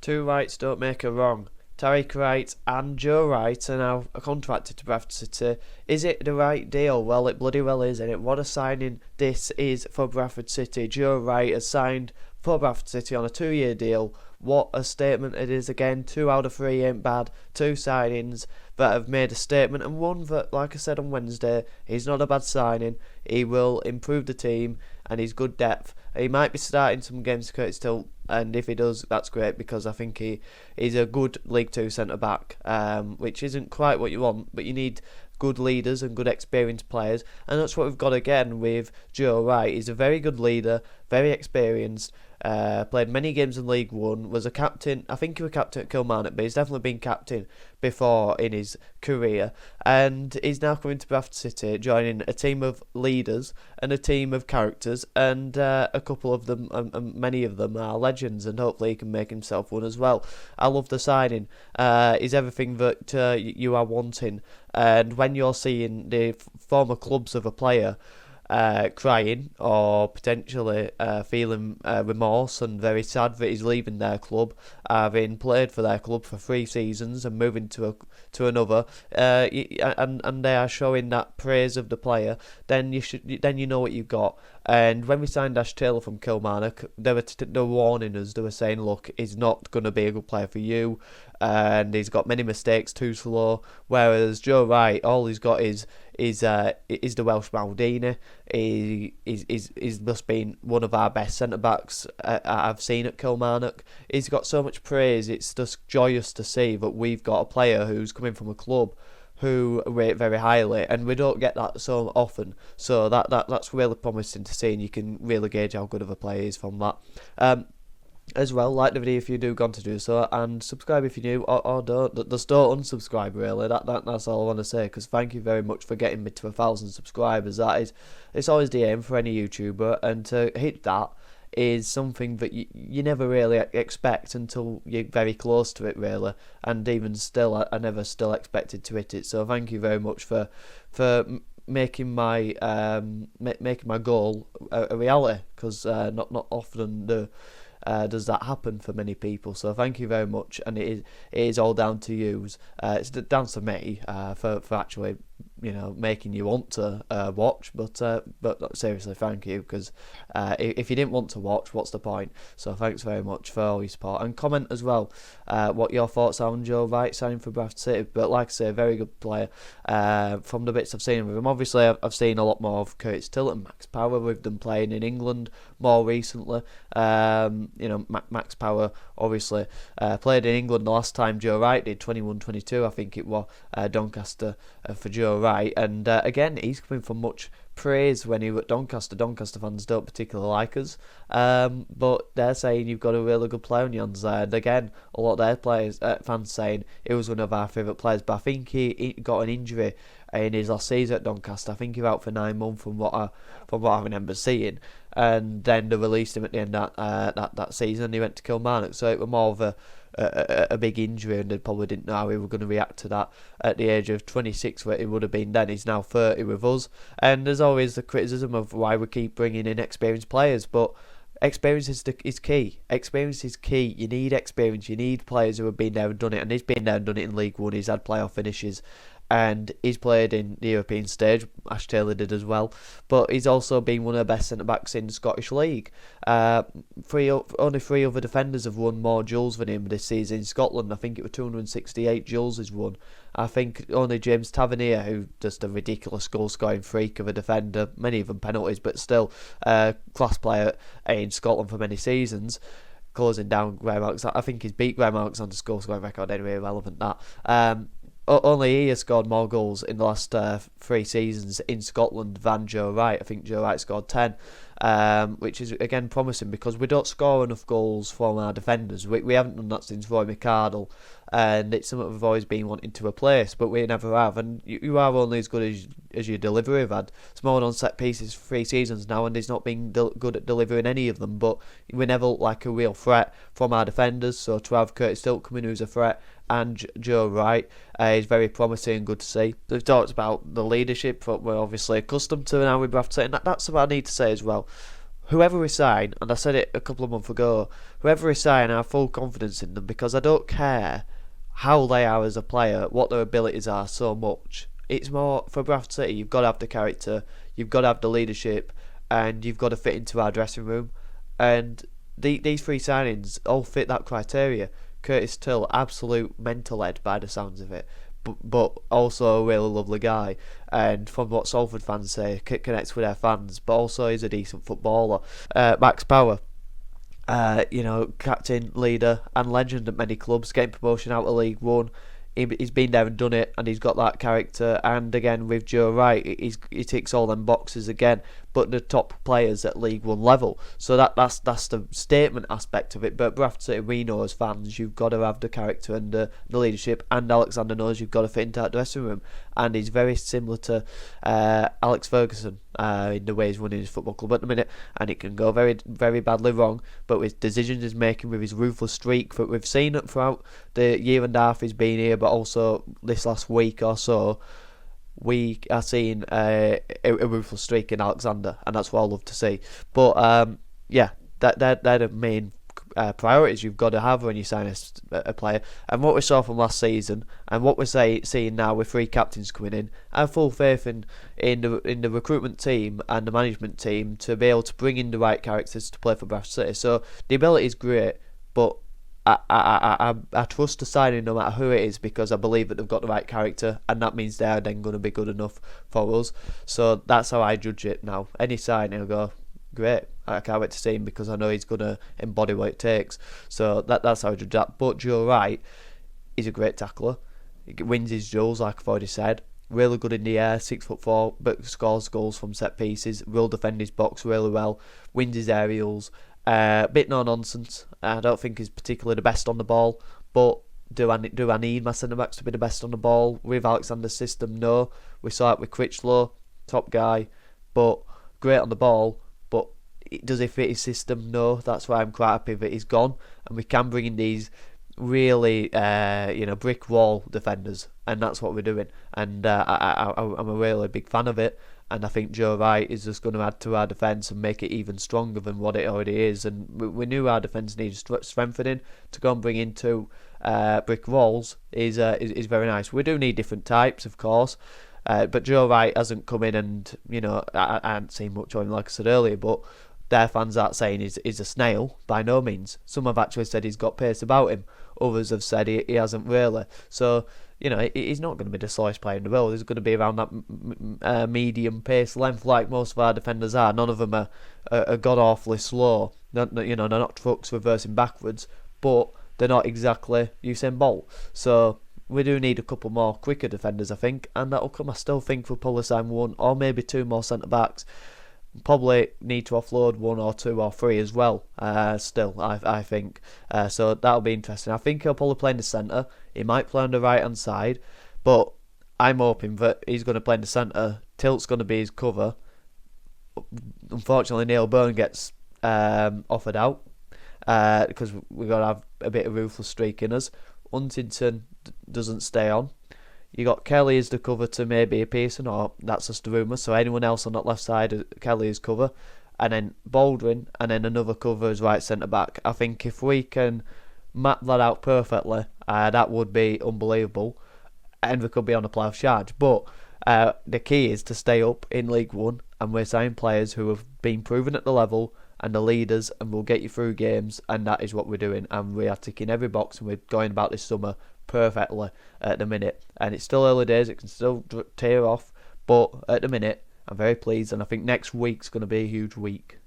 Two rights don't make a wrong. Tariq Wright and Joe Wright are now contracted to Bradford City. Is it the right deal? Well, it bloody well is, and what a signing this is for Bradford City. Joe Wright has signed for Bradford City on a 2-year deal. What a statement it is again. 2 out of 3 ain't bad. 2 signings that have made a statement, and one that, like I said on Wednesday, he's not a bad signing. He will improve the team, and he's good depth. He might be starting some games to Curtis Tilt, and if he does, that's great, because I think he's a good League 2 centre-back, which isn't quite what you want, but you need good leaders and good experienced players, and that's what we've got again with Joe Wright. He's a very good leader, very experienced, played many games in League 1, was a captain. I think he was captain at Kilmarnock, but he's definitely been captain before in his career, and he's now coming to Bradford City, joining a team of leaders and a team of characters, and a couple of them, many of them are legends, and hopefully he can make himself one as well. I love the signing. He's everything that you are wanting, and when you're seeing the former clubs of a player crying or potentially feeling remorse and very sad that he's leaving their club, having played for their club for 3 seasons and moving to another, and they are showing that praise of the player, then you know what you've got. And when we signed Ash Taylor from Kilmarnock, they were warning us. They were saying, look, he's not going to be a good player for you, and he's got many mistakes, too slow. Whereas Joe Wright, all he's got is the Welsh Maldini. He's must been one of our best centre backs I've seen at Kilmarnock. He's got so much praise. It's just joyous to see that we've got a player who's coming from a club who rate very highly, and we don't get that so often. So that's really promising to see, and you can really gauge how good of a player he is from that. As well, like the video if you do want to do so, and subscribe if you're new, or don't. Just don't unsubscribe, really. That's all I want to say, because thank you very much for getting me to 1,000 subscribers. It's always the aim for any YouTuber, and to hit that is something that you never really expect until you're very close to it, really. And even still, I never still expected to hit it. So thank you very much for making my goal a reality, because not often does that happen for many people. So thank you very much, and it is all down to you. It's down to me for actually making you want to watch, but seriously, thank you, because if you didn't want to watch, what's the point? So thanks very much for all your support, and comment as well what your thoughts are on Joe Wright signing for Bradford City. But like I say, very good player from the bits I've seen with him. Obviously I've seen a lot more of Curtis Tilt and Max Power with them playing in England more recently. Max Power obviously played in England the last time Joe Wright did, 21-22 I think it was, Doncaster for Joe Wright, and again he's coming from much praise when he was at Doncaster. Doncaster fans don't particularly like us, but they're saying you've got a really good player on your hands there, and again a lot of their fans saying he was one of our favourite players, but I think he got an injury in his last season at Doncaster. I think he was out for 9 months from what I remember seeing, and then they released him at the end of that season, and he went to Kilmarnock. So it was more of a big injury, and they probably didn't know how he was going to react to that at the age of 26, where he would have been then. He's now 30 with us, and there's always the criticism of why we keep bringing in experienced players, but experience is key. Experience is key. You need experience. You need players who have been there and done it, and he's been there and done it in League 1. He's had playoff finishes, and he's played in the European stage. Ash Taylor did as well, but he's also been one of the best centre-backs in the Scottish League. Only 3 other defenders have won more duels than him this season in Scotland. I think it was 268 duels he's won. I think only James Tavernier, who's just a ridiculous goal-scoring freak of a defender, many of them penalties, but still class player in Scotland for many seasons, closing down Graham Alexander. I think he's beat Graham Alexander's goal-scoring record anyway, irrelevant that. Only he has scored more goals in the last 3 seasons in Scotland than Joe Wright. I think Joe Wright scored 10, which is again promising, because we don't score enough goals from our defenders. We haven't done that since Roy McArdle, and it's something we've always been wanting to replace, but we never have. And you are only as good as your delivery. We've had Small on set pieces for 3 seasons now, and he's not been good at delivering any of them, but we never look like a real threat from our defenders. So to have Curtis Tilt coming, who's a threat, and Joe Wright is very promising and good to see. We've talked about the leadership that we're obviously accustomed to now with Bradford, and that's what I need to say as well. whoever we sign, and I said it a couple of months ago, whoever we sign, I have full confidence in them because I don't care how they are as a player, what their abilities are so much. It's more, for Bradford City, you've got to have the character, you've got to have the leadership, and you've got to fit into our dressing room. And these three signings all fit that criteria. Curtis Till, absolute mental head by the sounds of it, but also a really lovely guy. And from what Salford fans say, connects with their fans, but also he's a decent footballer. Max Power, captain, leader, and legend at many clubs, getting promotion out of League One. He's been there and done it, and he's got that character. And again, with Joe Wright, he ticks all them boxes again, but the top players at League One level. So that's the statement aspect of it. But Bradford City, we know as fans, you've got to have the character and the leadership. And Alexander knows you've got to fit into that dressing room. And he's very similar to Alex Ferguson in the way he's running his football club at the minute. And it can go very, very badly wrong. But with decisions he's making, with his ruthless streak that we've seen it throughout the year and a half he's been here, but also this last week or so, we are seeing a ruthless streak in Alexander, and that's what I love to see. But they're the main priorities you've got to have when you sign a player. And what we saw from last season, and what we're seeing now with three captains coming in, I have full faith in the recruitment team and the management team to be able to bring in the right characters to play for Bradford City. So the ability is great, but I trust the signing no matter who it is, because I believe that they've got the right character, and that means they're then going to be good enough for us. So that's how I judge it now. Any signing, I'll go, great, I can't wait to see him because I know he's going to embody what it takes. So that's how I judge that. But Joe Wright, he's a great tackler. He wins his duels, like I've already said. Really good in the air, 6'4", but scores goals from set pieces. Will defend his box really well. Wins his aerials. Bit no nonsense. I don't think he's particularly the best on the ball, but do I need my centre backs to be the best on the ball with Alexander's system? No. We saw it with Critchlow, top guy, but great on the ball. But does he fit his system? No. That's why I'm quite happy that he's gone, and we can bring in these really brick wall defenders, and that's what we're doing. And I'm a really big fan of it. And I think Joe Wright is just going to add to our defence and make it even stronger than what it already is. And we knew our defence needed strengthening. To go and bring in two brick walls is very nice. We do need different types, of course. But Joe Wright hasn't come in and, I haven't seen much of him, like I said earlier, but their fans aren't saying he's a snail, by no means. Some have actually said he's got pace about him. Others have said he hasn't really. So, he's not going to be the slowest player in the world. He's going to be around that medium pace length like most of our defenders are. None of them are god-awfully slow. They're not trucks reversing backwards, but they're not exactly Usain Bolt. So we do need a couple more quicker defenders, I think, and that'll come. I still think we'll probably sign one or maybe two more centre-backs. Probably need to offload one or two or three as well. I think. So that'll be interesting. I think he'll probably play in the centre. He might play on the right hand side, but I'm hoping that he's going to play in the centre. Tilt's going to be his cover. Unfortunately, Neil Byrne gets offered out because we've got to have a bit of ruthless streak in us. Huntington doesn't stay on. You got Kelly as the cover to maybe a Pearson, or that's just a rumour. So anyone else on that left side, Kelly is cover, and then Baldwin, and then another cover as right centre back. I think if we can map that out perfectly, that would be unbelievable, and we could be on a playoff charge. But the key is to stay up in League One, and we're signing players who have been proven at the level and the leaders, and will get you through games, and that is what we're doing. And we are ticking every box, and we're going about this summer perfectly at the minute. And it's still early days, it can still tear off, but at the minute I'm very pleased, and I think next week's going to be a huge week.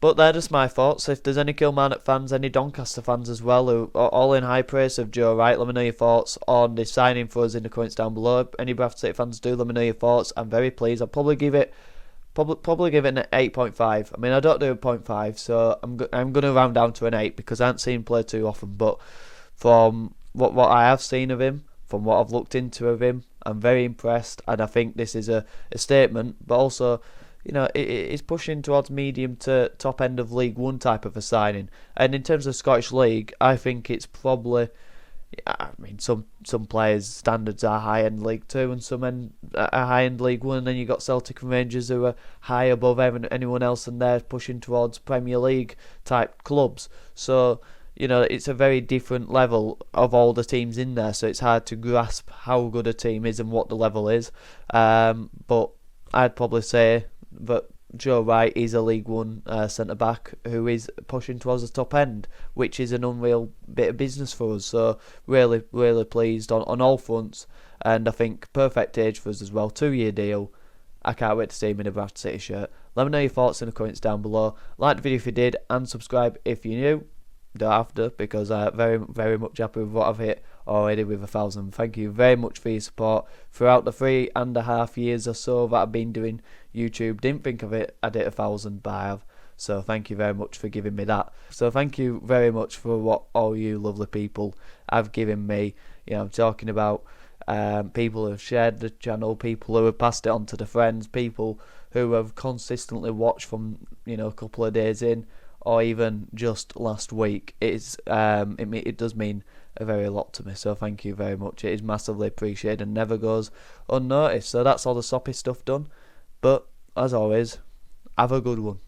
But they're just my thoughts. If there's any Kilmarnock fans, any Doncaster fans as well, who are all in high praise of Joe Wright, let me know your thoughts on the signing for us in the comments down below. Any Bradford City fans do, let me know your thoughts. I'm very pleased. I'll probably give it an 8.5. I mean, I don't do a 0.5, so I'm going to round down to an 8 because I haven't seen him play too often. But from what I have seen of him, from what I've looked into of him, I'm very impressed, and I think this is a statement, but also, it's pushing towards medium to top end of League One type of a signing. And in terms of Scottish League, I think it's probably I mean, some players' standards are high end League Two and some are high end League One, and then you got Celtic and Rangers who are high above anyone else, and they're pushing towards Premier League type clubs. So it's a very different level of all the teams in there. So it's hard to grasp how good a team is and what the level is. But I'd probably say that Joe Wright is a League One centre back who is pushing towards the top end, which is an unreal bit of business for us. So really, really pleased on all fronts, and I think perfect age for us as well. 2-year deal. I can't wait to see him in a Bradford City shirt. Let me know your thoughts in the comments down below. Like the video if you did, and subscribe if you're new. Don't have to, because I'm very, very much happy with what I've hit already with 1,000. Thank you very much for your support throughout the 3.5 years or so that I've been doing YouTube. Didn't think of it, I'd hit 1,000, but I have. So thank you very much for giving me that. So thank you very much for what all you lovely people have given me. I'm talking about people who have shared the channel, people who have passed it on to their friends, people who have consistently watched from a couple of days in, or even just last week. It does mean a very lot to me, so thank you very much. It is massively appreciated and never goes unnoticed. So that's all the soppy stuff done, but as always, have a good one.